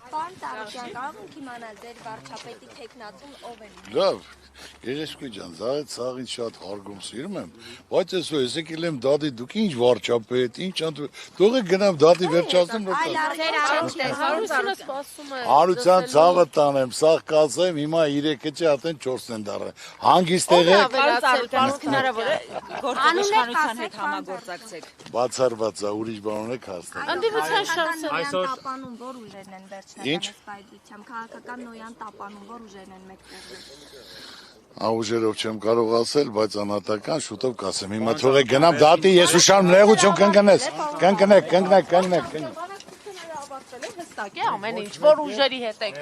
Պարոն Տարոջյան, կարող եք իմանալ ձեր վարչապետի թեկնածուն ով է։ Լավ, երեսկու ջան, ցաղին շատ հարգում սիրում եմ, բայց այսօր եսեք ելեմ դադի դուք ինչ վարչապետ, ինչ թողեք գնամ դադի վերջացնում Հարության ցավը տանեմ, սաղ կացեմ, հիմա 3 կճի ատեն 4 են դառը։ Հանգիստ եղեք։ Հնարավոր է գործիշխանության հետ համագործակցեք։ Բացառված է, ուրիշ բան ունեք հաստատ։ Ընդդիմության շանսը Նոյան տապանում որ ուժերն են վերջնական ըստայդությամբ, քաղաքական Նոյան տապանում որ ուժերն են մեկտեղել։ Ուժերով չեմ կարող ասել, բայց անհատական շուտով կասեմ։ Հիմա թողեք գնամ դատի, ես ուշանում նեղություն կընկնես։ Կընկնեք։ Հստակ է ամեն ինչ, որ ուժերի հետ եք։